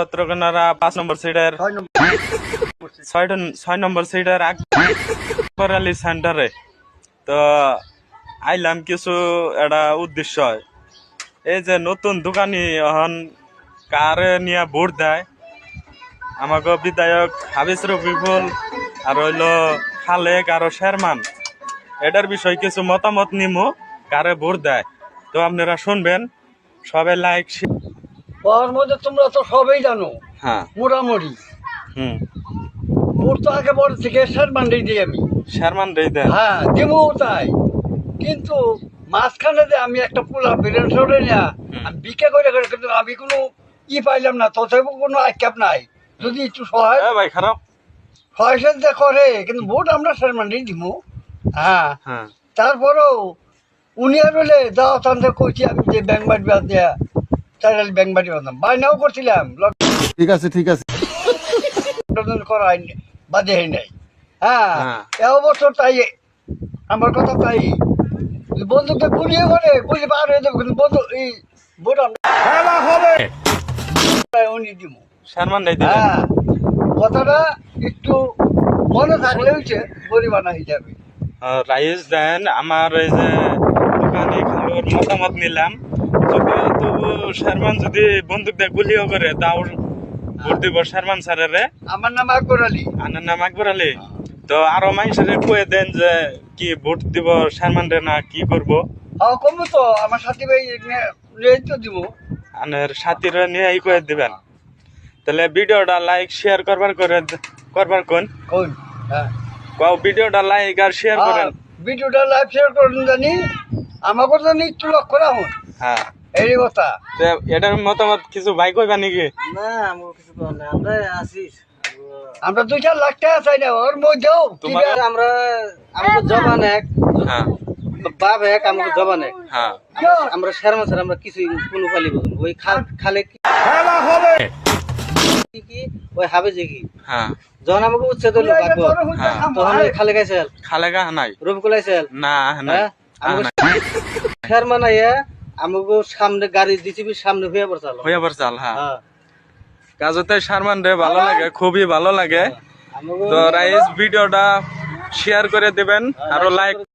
চট্টগ্রামের 5 নম্বর সিটের 6 নম্বর সিটের আকবর আলী সেন্টারে তো আইলাম কিছু একটা উদ্দেশ্য হয় এই যে নতুন দোকানি এখন কারে নিয়ে ভোট দেয় আমাকে বিধায়ক হাবিজ রফিকুল আর হইলো খালেক আর শেরমান এটার বিষয় কিছু মতামত নিমু কারে ভোট দেয় তো আপনারা শুনবেন সবাই লাইক ওর মধ্যে তোমরা তো সবাই জানো হ্যাঁ মোটামুটি হুম ভোট তো আগে বড় থেকে শেরমান দিই আমি শেরমান রে দেন হ্যাঁ দেবো তাই কিন্তু মাঝখানে যে আমি একটা পোলা বিরেন সরে নিয়া আমি ভিক্ষা করে কিন্তু আমি কোনো পাইলাম না তথাপি কোনো আক্ষেপ নাই যদি একটু সহায় ভাই খারাপ সহায়তা করে কিন্তু ভোট আমরা শেরমান দিব হ্যাঁ হ্যাঁ তারপরেও উনি আর বলে দাও তাহলে কইছি আমি যে ব্যাংক বাড়ি বাদ দেয়া তাই ব্যাংক বাড়ি বাঁধলাম বাইনাও করছিলাম ঠিক আছে করা বাদে নাই হ্যাঁ হ্যাঁ। এ বছর তাই আমার কথা তাই বন্দুকটা গুলিয়ে করে গুলি পার হয়ে যাবে কিন্তু বন্ধু এই ভোট আমরা উনি দিব শেরমান রে দেন হ্যাঁ কথাটা একটু মনে থাকলে হয়েছে পরিমাণা হিসাবে রাইস দেন আমার এই যে দোকানে খালোর মতামত নিলাম যদিও তবু শেরমান যদি বন্দুক দিয়ে গুলিও করে তাও ভোট দিব শেরমান স্যারের আমার নাম আকবর আলী আনার নাম আকবর আলী তো আরো মানুষের কয়ে দেন যে কি ভোট দিব শেরমান রে না কি করব হ্যাঁ কমবো তো আমার সাথী ভাই নিয়ে তো দিব আনের সাথীরা নিয়ে কয়ে দিবেন তাহলে ভিডিওটা লাইক শেয়ার করবার কোন কোন হ্যাঁ কাও ভিডিওটা লাইক আর শেয়ার করেন ভিডিওটা লাইভ শেয়ার করুন জানি আমাকে জানি একটু লক্ষ্য রাখুন হ্যাঁ এই কথা তো এটার মতামত কিছু ভাই কইবা নাকি না আমার কিছু করার নাই আমরা আছি আমরা 2-4 লাখ টাকা চাই না ওর মধ্যেও তোমার আমরা আমাকে জবান এক হ্যাঁ বাপ এক আমাকে জবান এক হ্যাঁ আমরা শেরমান স্যার আমরা কিছুই কোনো পালি বলবো ওই খালে কি ওই হাবেজে কি হ্যাঁ যখন আমাকে উচ্ছেদ হলো বাকবো তখন ওই খালে গাইছেল খালেগা নাই রবিকুল আইছেল না নাই হ্যাঁ আমাকে শেরমান আইয়া আমাকে সামনে গাড়ি জিসিবির সামনে হয়ে পড়ছাল হইয়া চাল হ্যাঁ হ্যাঁ কাজতে শারমান রে ভালো লাগে খুবই ভালো লাগে আমাকে তো রাইস ভিডিওটা শেয়ার করে দিবেন আর লাইক